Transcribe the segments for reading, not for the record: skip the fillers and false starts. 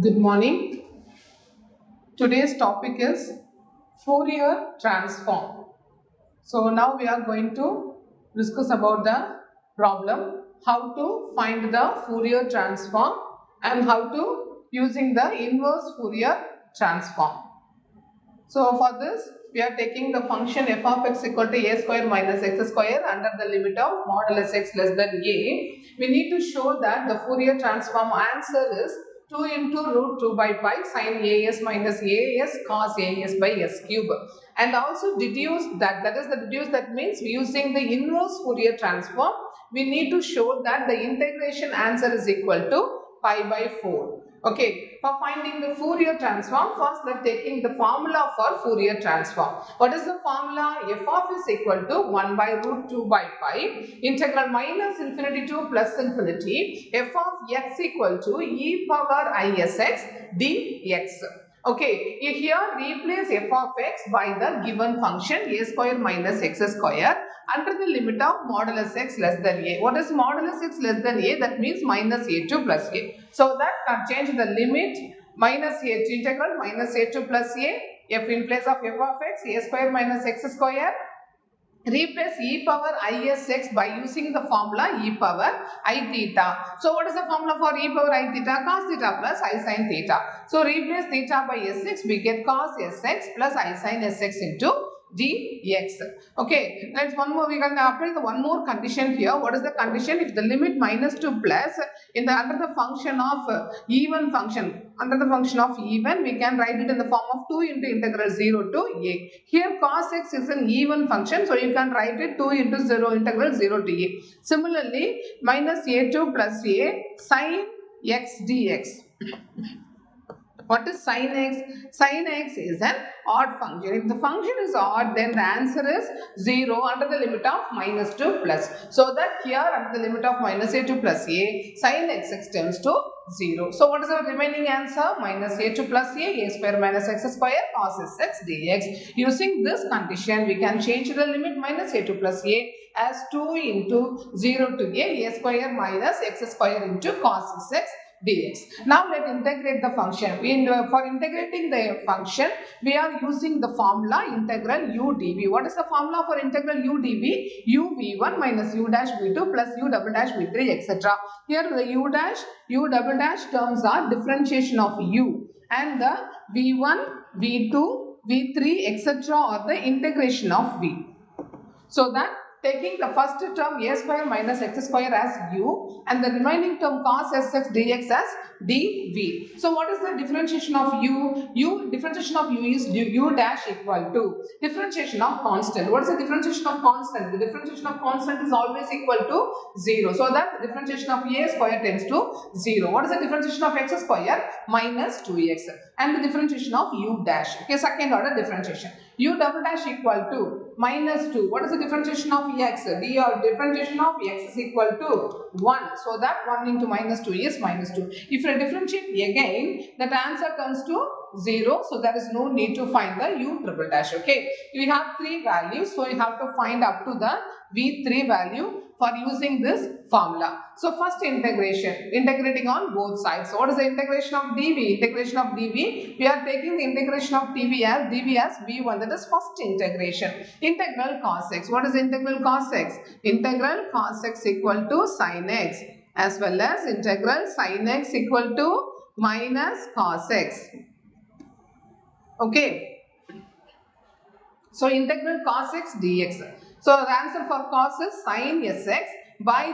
Good morning. Today's topic is Fourier transform. So now we are going to discuss about the problem how to find the Fourier transform and how to using the inverse Fourier transform. So for this, we are taking the function f of x equal to a square minus x square under the limit of modulus x less than a. We need to show that the Fourier transform answer is 2 into root 2 by pi sin as minus as cos as by s cube. And also deduce that is the deduce that means using the inverse Fourier transform, we need to show that the integration answer is equal to pi by 4. Okay, for finding the Fourier transform, first we are taking the formula for Fourier transform. What is the formula? F of is equal to 1 by root 2 by pi integral minus infinity to plus infinity f of x equal to e power isx dx. Okay, here replace f of x by the given function a square minus x square under the limit of modulus x less than a. What is modulus x less than a? That means minus a2 plus a. So that change the limit minus a to integral minus a2 plus a, f in place of f of x, a square minus x square. Replace e power isx by using the formula e power I theta. So what is the formula for e power I theta? Cos theta plus I sin theta. So replace theta by sx, we get cos sx plus I sin sx into dx. Okay, let's one more, we can apply the one more condition here. What is the condition? If the limit minus to plus in the under the function of even function, under the function of even, we can write it in the form of 2 into integral 0 to a. Here cos x is an even function, so you can write it 2 into 0 integral 0 to a. Similarly, minus a2 plus a sin x dx. What is sin x? Sin x is an odd function. If the function is odd, then the answer is 0 under the limit of minus to plus. So that here under the limit of minus a to plus a, sin x tends to 0. So what is the remaining answer? Minus a to plus a square minus x square cos x dx. Using this condition, we can change the limit minus a to plus a as 2 into 0 to a square minus x square into cos x dx. Now let integrate the function. For integrating the function, we are using the formula integral u dv. What is the formula for integral u dv? U v1 minus u dash v2 plus u double dash v3 etc. Here the u double dash terms are differentiation of u and the v1, v2, v3 etc. are the integration of v. So that taking the first term a square minus x square as u and the remaining term cos sx dx as dv. So what is the differentiation of u? Differentiation of u is u dash equal to differentiation of constant. What is the differentiation of constant? The differentiation of constant is always equal to 0. So that the differentiation of a square tends to 0. What is the differentiation of x square? Minus 2x. And the differentiation of u dash. Okay, second order differentiation. U double dash equal to minus 2. What is the differentiation of x? D or differentiation of x is equal to 1. So that 1 into minus 2 is minus 2. If you differentiate again, that answer comes to 0. So there is no need to find the u triple dash. Okay. We have 3 values. So you have to find up to the v3 value for using this formula. So first integration, integrating on both sides. So what is the integration of dv? Integration of dv, we are taking the integration of dv as v1, that is first integration. Integral cos x. What is integral cos x? Integral cos x equal to sin x as well as integral sin x equal to minus cos x. Okay. So integral cos x dx. So the answer for cos is sin sx by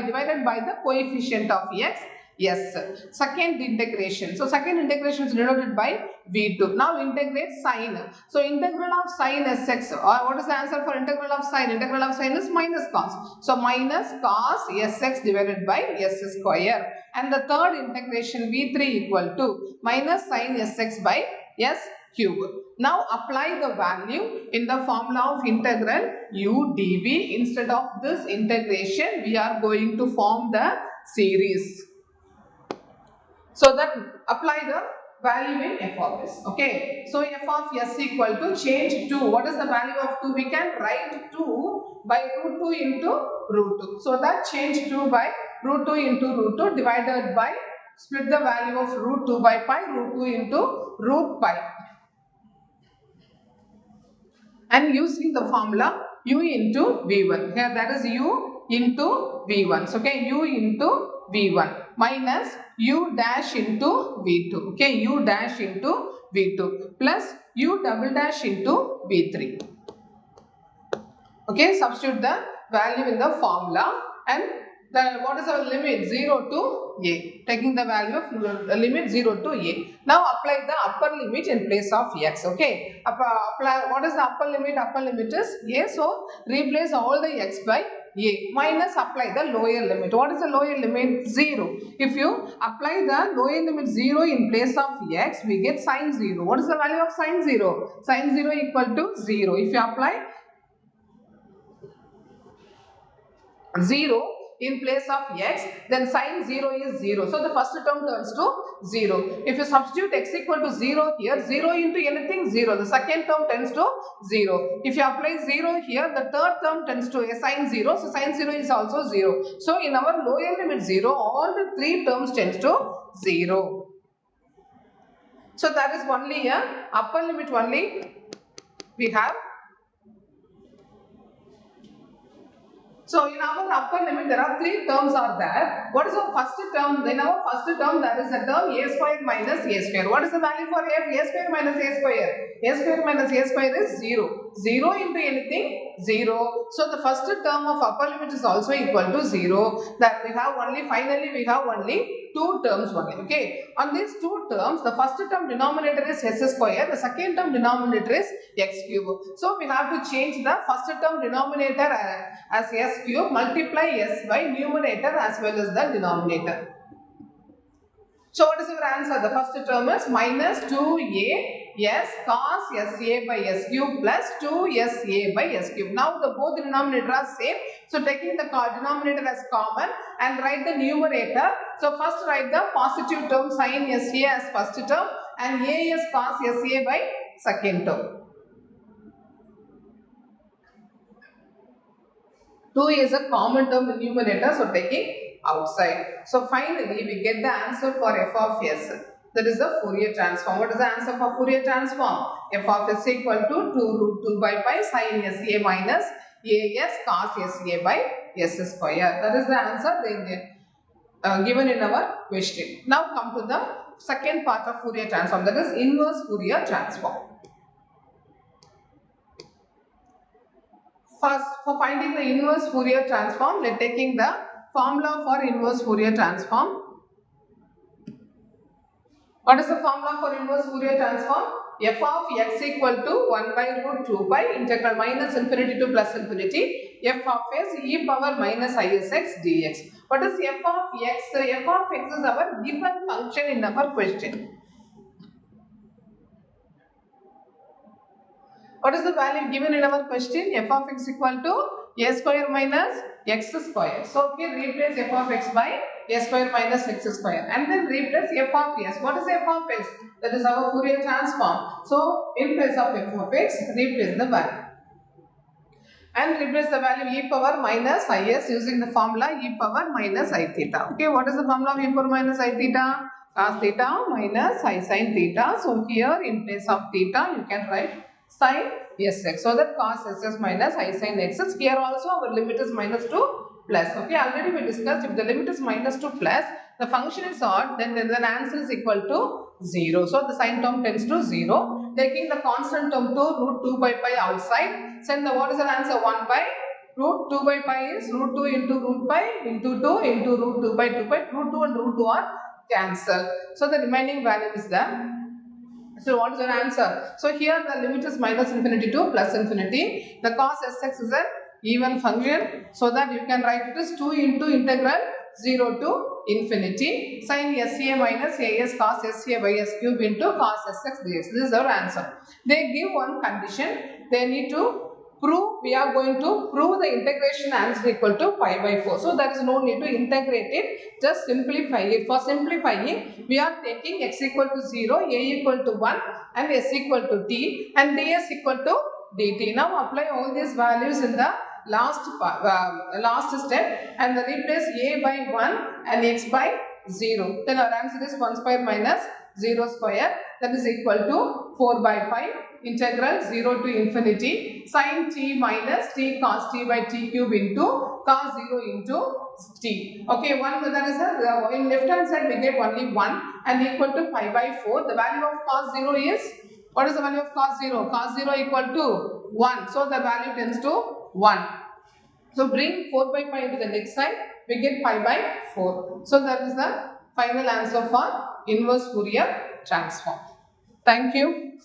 divided by the coefficient of x s. Second integration. So second integration is denoted by v2. Now integrate sin. So integral of sin sx. What is the answer for integral of sin? Integral of sin is minus cos. So minus cos sx divided by s square. And the third integration v3 equal to minus sin sx by s cube. Now apply the value in the formula of integral u dv. Instead of this integration, we are going to form the series. So that apply the value in f of s. Okay. So f of s equal to change 2. What is the value of 2? We can write 2 by root 2 into root 2. So that change 2 by root 2 into root 2 divided by split the value of root 2 by pi, root 2 into root pi. And using the formula u into v1, here that is u into v1, so okay, u into v1 minus u dash into v2, okay, u dash into v2 plus u double dash into v3. Okay, substitute the value in the formula, and the what is our limit? 0 to a, taking the value of limit 0 to a. Now apply the upper limit in place of x. Okay, apply, what is the upper limit? Upper limit is a, so replace all the x by a minus apply the lower limit. What is the lower limit? 0. If you apply the lower limit 0 in place of x, we get sin 0. What is the value of sin 0? Sin 0 equal to 0. If you apply 0 in place of x, then sin 0 is 0. So the first term turns to 0. If you substitute x equal to 0 here, 0 into anything 0. The second term tends to 0. If you apply 0 here, the third term tends to a sin 0. So sin 0 is also 0. So in our lower limit 0, all the three terms tends to 0. So that is only a upper limit only we have. So in our upper limit, there are three terms are there. What is the first term? In our first term, there is a term a square minus a square. What is the value for a? A square minus a square. A square minus a square is 0. 0 into anything? 0. So the first term of upper limit is also equal to 0. That we have only, finally we have only two terms only. Okay. On these two terms, the first term denominator is s square. The second term denominator is x cube. So we have to change the first term denominator as s cube, multiply s by numerator as well as the denominator. So what is our answer? The first term is minus 2a s cos sa by s cube plus 2sa by s cube. Now the both denominator are same. So taking the denominator as common and write the numerator. So first write the positive term sin sa as first term and as cos sa by second term. 2 is a common term in numerator, so taking outside. So finally, we get the answer for f of s. That is the Fourier transform. What is the answer for Fourier transform? F of s equal to 2 root 2 by pi sin sa minus as cos sa by s square. That is the answer given in our question. Now come to the second part of Fourier transform, that is inverse Fourier transform. First, for finding the inverse Fourier transform, let taking the formula for inverse Fourier transform. What is the formula for inverse Fourier transform? F of x equal to 1 by root 2 pi integral minus infinity to plus infinity f of s e power minus isx dx. What is f of x? F of x is our given function in our question. What is the value given in our question? F of x equal to a square minus x square. So here replace f of x by a square minus x square and then replace f of s. What is f of x? That is our Fourier transform. So in place of f of x, replace the value. And replace the value e power minus is using the formula e power minus I theta. Okay, what is the formula of e power minus I theta? Cos theta minus I sin theta. So here in place of theta, you can write sin sx. So that cos sx minus I sin xx. Here also our limit is minus to plus. Okay, already we discussed if the limit is minus to plus, the function is odd, then the answer is equal to 0. So the sign term tends to 0. Taking the constant term to root 2 by pi outside, send the what is the answer? 1 by root 2 by pi is root 2 into root pi into 2 into root 2 by 2 pi. Root 2 and root 2 are cancelled. So the remaining value is the. So what is your answer? So here the limit is minus infinity to plus infinity. The cos sx is an even function, so that you can write it as 2 into integral 0 to infinity sin sa minus as cos sa by s cube into cos sx dx. This is our answer. They give one condition. They need to prove, we are going to prove the integration answer equal to pi by 4. So there is no need to integrate it, just simplify it. For simplifying, we are taking x equal to 0, a equal to 1 and s equal to t and ds equal to dt. Now apply all these values in the last step and replace a by 1 and x by 0. Then our answer is 1 square minus 0 square, that is equal to 4 by 5 integral 0 to infinity sin t minus t cos t by t cube into cos 0 into t. Okay, one that is in left hand side we get only 1 and equal to pi by 4. The value of cos 0 is, what is the value of cos 0? Cos 0 equal to 1. So the value tends to 1. So bring 4 by pi into the next side, we get pi by 4. So that is the final answer for inverse Fourier transform. Thank you.